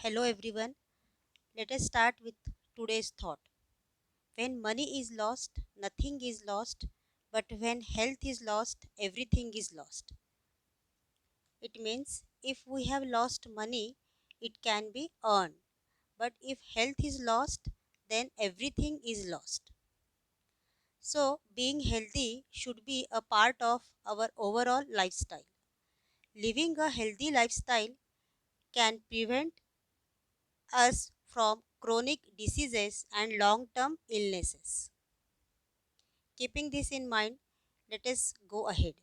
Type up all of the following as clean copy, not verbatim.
Hello everyone. Let us start with today's thought. When money is lost, nothing is lost, but when health is lost, everything is lost. It means if we have lost money, it can be earned, but if health is lost, then everything is lost. So, being healthy should be a part of our overall lifestyle. Living a healthy lifestyle can prevent us from chronic diseases and long term illnesses. Keeping this in mind, let us go ahead.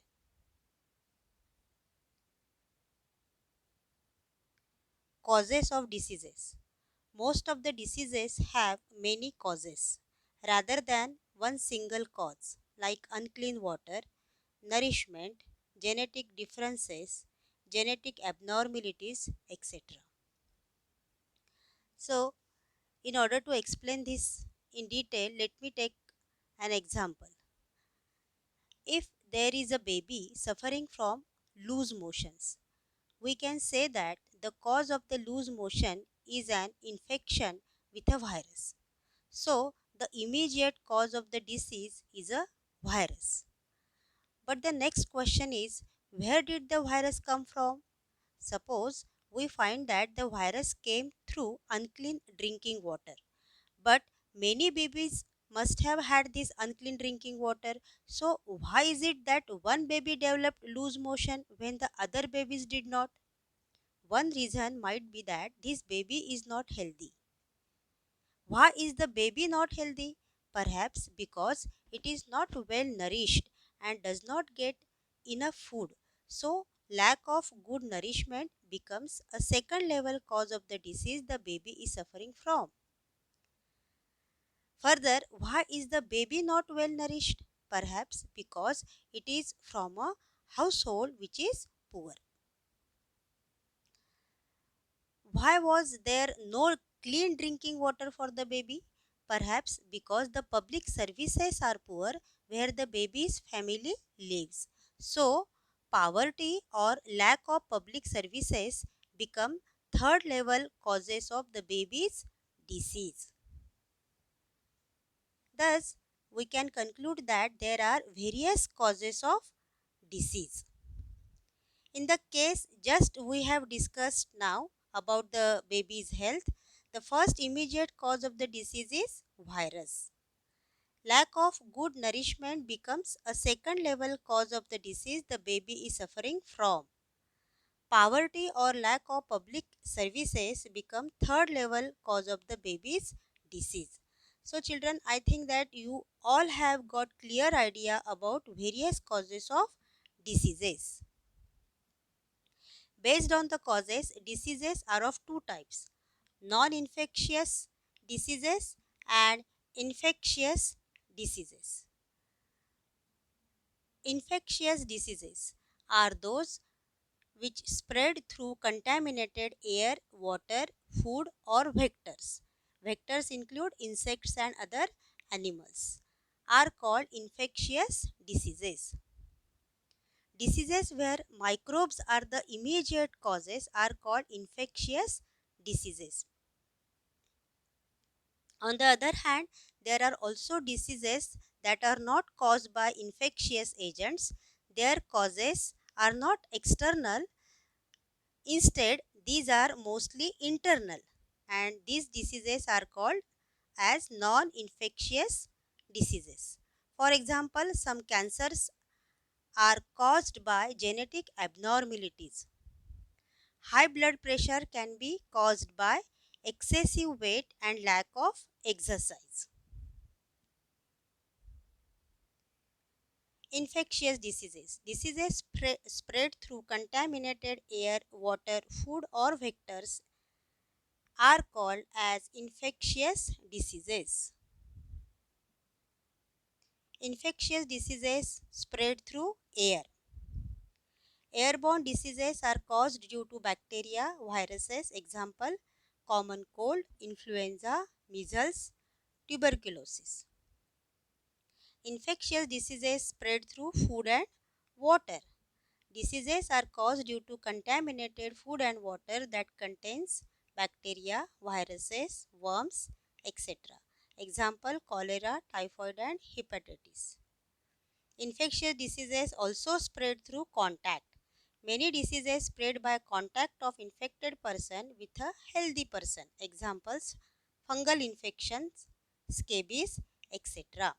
Causes of diseases. Most of the diseases have many causes rather than one single cause, like unclean water, nourishment, genetic differences, genetic abnormalities, etc. So, in order to explain this in detail, let me take an example. If there is a baby suffering from loose motions, we can say that the cause of the loose motion is an infection with a virus. So, the immediate cause of the disease is a virus. But the next question is, where did the virus come from? Suppose we find that the virus came through unclean drinking water. But many babies must have had this unclean drinking water. So, why is it that one baby developed loose motion when the other babies did not? One reason might be that this baby is not healthy. Why is the baby not healthy? Perhaps because it is not well nourished and does not get enough food. So, lack of good nourishment becomes a second level cause of the disease the baby is suffering from. Further, why is the baby not well nourished? Perhaps because it is from a household which is poor. Why was there no clean drinking water for the baby? Perhaps because the public services are poor where the baby's family lives. So, poverty or lack of public services become third level causes of the baby's disease. Thus, we can conclude that there are various causes of disease. In the case just we have discussed now about the baby's health, the first immediate cause of the disease is virus. Lack of good nourishment becomes a second level cause of the disease the baby is suffering from. Poverty or lack of public services become third level cause of the baby's disease. So children, I think that you all have got clear idea about various causes of diseases. Based on the causes, diseases are of two types: non infectious diseases and infectious diseases. Infectious diseases are those which spread through contaminated air, water, food, or vectors. Vectors include insects and other animals, are called infectious diseases. Diseases where microbes are the immediate causes are called infectious diseases. On the other hand, there are also diseases that are not caused by infectious agents. Their causes are not external. Instead, these are mostly internal, and these diseases are called as non-infectious diseases. For example, some cancers are caused by genetic abnormalities. High blood pressure can be caused by excessive weight and lack of exercise. Infectious diseases. Diseases spread through contaminated air, water, food, or vectors are called as infectious diseases. Infectious diseases spread through air. Airborne diseases are caused due to bacteria, viruses, example, common cold, influenza, measles, tuberculosis. Infectious diseases spread through food and water. Diseases are caused due to contaminated food and water that contains bacteria, viruses, worms, etc. Example, cholera, typhoid and hepatitis. Infectious diseases also spread through contact. Many diseases spread by contact of infected person with a healthy person. Examples, fungal infections, scabies, etc.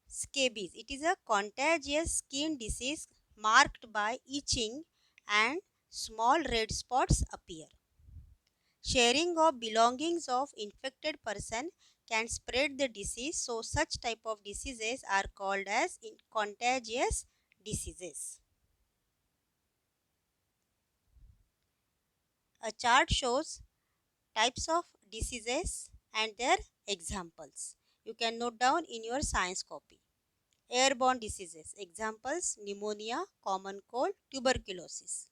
Scabies. It is a contagious skin disease marked by itching and small red spots appear. Sharing of belongings of infected person can spread the disease, so such type of diseases are called as contagious diseases. A chart shows types of diseases and their examples. You can note down in your science copy. Airborne diseases. Examples, pneumonia, common cold, tuberculosis.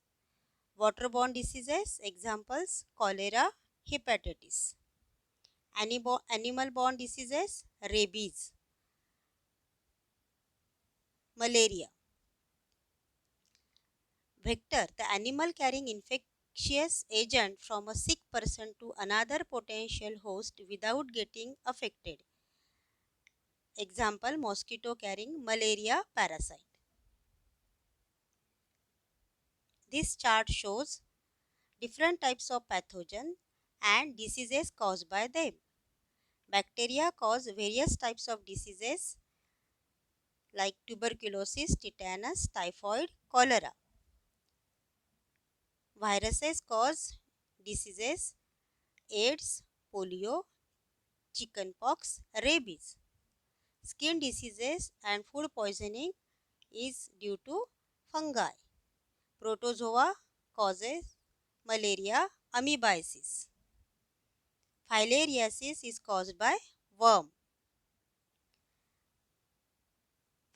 Waterborne diseases. Examples, cholera, hepatitis. Animal-borne diseases, rabies, malaria. Vector, the animal carrying infectious agent from a sick person to another potential host without getting affected. Example, mosquito carrying malaria parasite. This chart shows different types of pathogens and diseases caused by them. Bacteria cause various types of diseases like tuberculosis, tetanus, typhoid, cholera. Viruses cause diseases AIDS, polio, chickenpox, rabies. Skin diseases and food poisoning is due to fungi. Protozoa causes malaria, amoebiasis. Filariasis is caused by worm.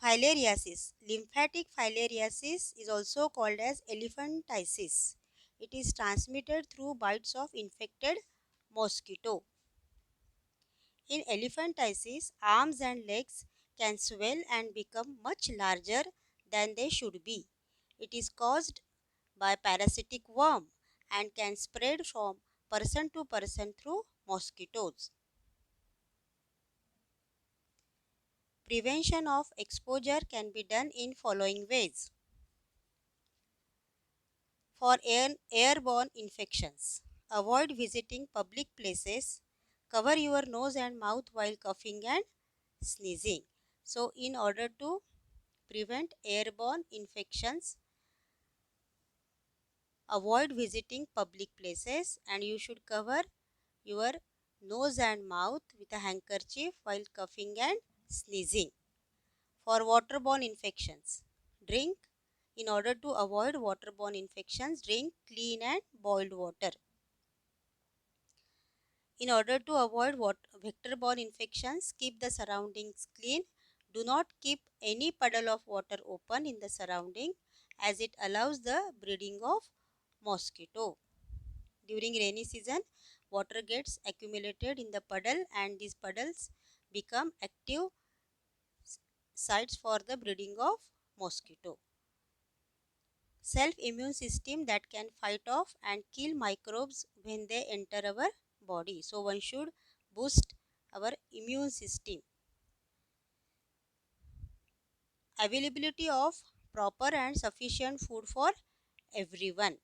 Filariasis. Lymphatic filariasis is also called as elephantiasis. It is transmitted through bites of infected mosquito. In elephantiasis, arms and legs can swell and become much larger than they should be. It is caused by parasitic worm and can spread from person to person through mosquitoes. Prevention of exposure can be done in following ways. For airborne infections, avoid visiting public places. Cover your nose and mouth while coughing and sneezing. So, in order to prevent airborne infections, avoid visiting public places and you should cover your nose and mouth with a handkerchief while coughing and sneezing. For waterborne infections, drink in order to avoid waterborne infections, drink clean and boiled water. In order to avoid vector-borne infections, keep the surroundings clean. Do not keep any puddle of water open in the surrounding as it allows the breeding of mosquito. During rainy season, water gets accumulated in the puddle and these puddles become active sites for the breeding of mosquito. Self-immune system that can fight off and kill microbes when they enter our body. So one should boost our immune system. Availability of proper and sufficient food for everyone.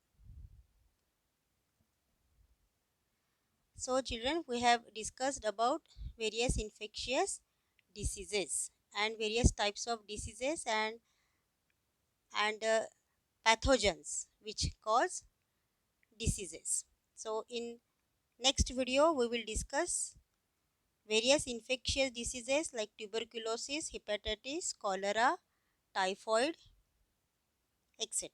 So children, we have discussed about various infectious diseases and various types of diseases and pathogens which cause diseases. So in next video we will discuss various infectious diseases like tuberculosis, hepatitis, cholera, typhoid, etc.